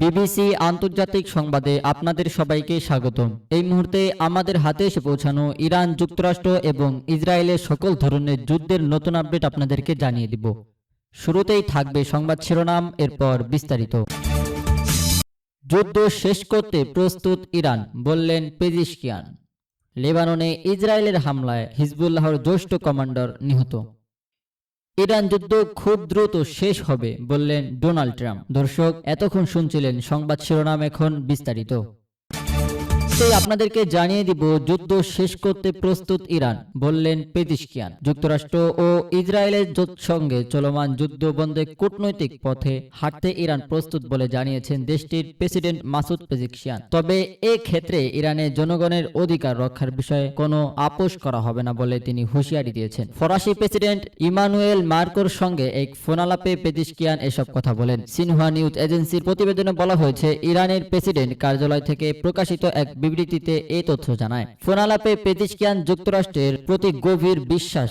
BBC আন্তর্জাতিক সংবাদে আপনাদের সবাইকে স্বাগতম। এই মুহূর্তে আমাদের হাতে এসে পৌঁছানো ইরান, যুক্তরাষ্ট্র এবং ইসরায়েলের সকল ধরনের যুদ্ধের নতুন আপডেট আপনাদেরকে জানিয়ে দিব। শুরুতেই থাকবে সংবাদ শিরোনাম, এরপর বিস্তারিত। যুদ্ধ শেষ করতে প্রস্তুত ইরান, বললেন পেজিশকিয়ান। লেবাননে ইসরায়েলের হামলায় হিজবুল্লাহর জ্যেষ্ঠ কমান্ডার নিহত। ইরান যুদ্ধ খুব দ্রুত শেষ হবে, বললেন ডোনাল্ড ট্রাম্প। দর্শক, এতক্ষণ শুনছিলেন সংবাদ শিরোনাম, এখন বিস্তারিত। আপনাদেরকে জানিয়ে দিব, যুদ্ধ শেষ করতে প্রস্তুত ইরান, বললেন পেজিশকিয়ান। যুক্তরাষ্ট্র ও ইসরায়েলের সঙ্গে চলমান যুদ্ধ বন্ধে কূটনৈতিক পথে হাঁটতে ইরান প্রস্তুত বলে জানিয়েছেন দেশটির প্রেসিডেন্ট মাসুদ পেজিশকিয়ান। তবে এ ক্ষেত্রে ইরানের জনগণের অধিকার রক্ষার বিষয়ে কোনো আপোষ করা হবে না বলে তিনি হুঁশিয়ারি দিয়েছেন। ফরাসি প্রেসিডেন্ট ইমানুয়েল মার্কোর সঙ্গে এক ফোনালাপে পেজিশকিয়ান এসব কথা বলেন। সিনহুয়া নিউজ এজেন্সির প্রতিবেদনে বলা হয়েছে, ইরানের প্রেসিডেন্ট কার্যালয় থেকে প্রকাশিত এক বিবৃতিতে এই তথ্য জানায়। ফোনালাপে পেজিশকিয়ান যুক্তরাষ্ট্রের প্রতি গভীর বিশ্বাস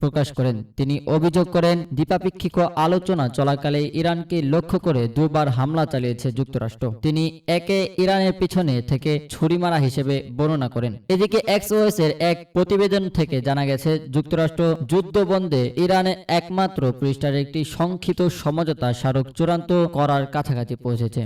প্রকাশ করেন। তিনি অভিযোগ করেন, দ্বিপাক্ষিক আলোচনা চলাকালে ইরানকে লক্ষ্য করে দুবার হামলা চালিয়েছে যুক্তরাষ্ট্র। তিনি একে ইরানের পিছনে থেকে ছুরি মারা হিসেবে বর্ণনা করেন। এদিকে এক্সওএস এর এক প্রতিবেদন থেকে জানা গেছে, যুক্তরাষ্ট্র যুদ্ধ বন্ধে ইরানের একমাত্র পৃষ্ঠার একটি সংক্ষিপ্ত সমঝোতা স্মারক চূড়ান্ত করার কাছাকাছি পৌঁছেছে।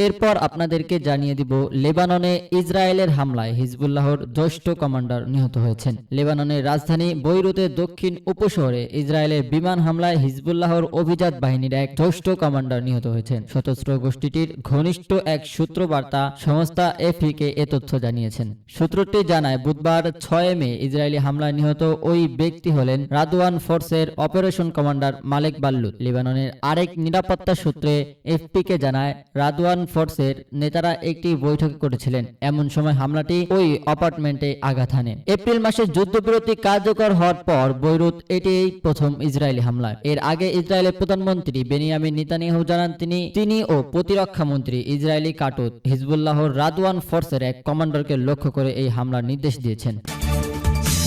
এরপর আপনাদেরকে জানিয়ে দিব, লেবাননে ইসরায়েলের হামলায় হিজবুল্লাহর জ্যেষ্ঠ কমান্ডার নিহত হয়েছেন। লেবাননের রাজধানী বৈরুতের দক্ষিণ উপশহরে ইসরায়েলের বিমান হামলায় হিজবুল্লাহর অভিজাত বাহিনীর এক জ্যেষ্ঠ কমান্ডার নিহত হয়েছেন। সশস্ত্র গোষ্ঠীটির ঘনিষ্ঠ এক সূত্র বার্তা সংস্থা এফপিকে এ তথ্য জানিয়েছেন। সূত্রটি জানায়, বুধবার 6 মে ইসরায়েলি হামলায় নিহত ওই ব্যক্তি হলেন রাদওয়ান ফোর্সের অপারেশন কমান্ডার মালেক বাল্লুদ। লেবাননের আরেক নিরাপত্তা সূত্রে এফপিকে জানায়, রাদওয়ান ফোর্সের নেতারা একটি বৈঠক করেছিলেন। এমন সময় হামলাটি ওই অ্যাপার্টমেন্টে আঘাত হানে। এপ্রিল মাসে যুদ্ধবিরতি কার্যকর হওয়ার পর বৈরুত এটিই প্রথম ইসরায়েলি হামলা। এর আগে ইসরায়েলের প্রধানমন্ত্রী বেনিয়ামিন নেতানিয়াহু জানান, তিনি ও প্রতিরক্ষা মন্ত্রী ইসরায়েলি কাটুত হিজবুল্লাহর রাদওয়ান ফোর্সের এক কমান্ডারকে লক্ষ্য করে এই হামলার নির্দেশ দিয়েছেন।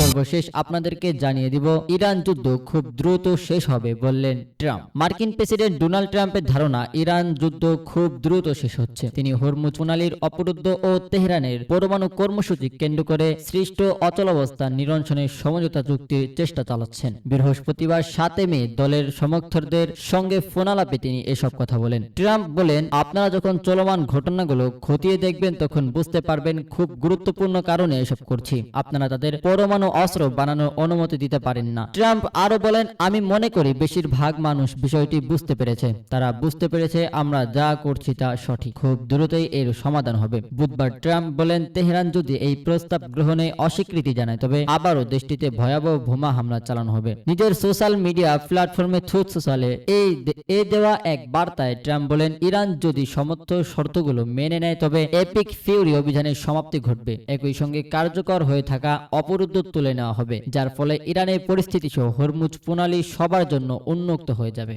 সর্বশেষ আপনাদেরকে জানিয়ে দিব, ইরান যুদ্ধ খুব দ্রুত শেষ হবে, বললেন ট্রাম্প। মার্কিন প্রেসিডেন্ট ডোনাল্ড ট্রাম্পের ধারণা, ইরান যুদ্ধ খুব দ্রুত শেষ হচ্ছে। তিনি হরমুজ প্রণালীর অবরুদ্ধ ও তেহরানের পরমাণু কর্মসূচি কেন্দ্র করে সৃষ্ট অচলাবস্থা নিরসনের সমঝোতা চুক্তির চেষ্টা চালাচ্ছেন। বৃহস্পতিবার 7 মে দলের সমর্থকদের সঙ্গে ফোনালাপে তিনি এসব কথা বলেন। ট্রাম্প বলেন, আপনারা যখন চলমান ঘটনাগুলো খতিয়ে দেখবেন তখন বুঝতে পারবেন খুব গুরুত্বপূর্ণ কারণে এসব করছি। আপনারা তাদের পরমাণু অস্ত্র বানানোর অনুমতি দিতে পারেন না। ট্রাম্প আরো বলেন, আমি মনে করি বেশিরভাগ মানুষ বিষয়টি বুঝতে পেরেছে। তারা বুঝতে পেরেছে আমরা যা করছি তা সঠিক। খুব দ্রুতই এর সমাধান হবে। বুধবার ট্রাম্প বলেন, তেহরান যদি এই প্রস্তাব গ্রহণে অস্বীকৃতি জানায় তবে আবারও দেশটিতে ভয়াবহ বোমা হামলা চালানো হবে। নিজের সোশ্যাল মিডিয়া প্ল্যাটফর্মে ট্রুথ সোশ্যালে এই দেওয়া এক বার্তায় ট্রাম্প বলেন, ইরান যদি সমস্ত শর্তগুলো মেনে নেয় তবে এপিক ফিউরি অভিযানের সমাপ্তি ঘটবে। একই সঙ্গে কার্যকর হয়ে থাকা অবরুদ্ধ তুলে নেওয়া হবে, যার ফলে ইরানের পরিস্থিতি সহ হরমুজ প্রণালী সবার জন্য উন্মুক্ত হয়ে যাবে।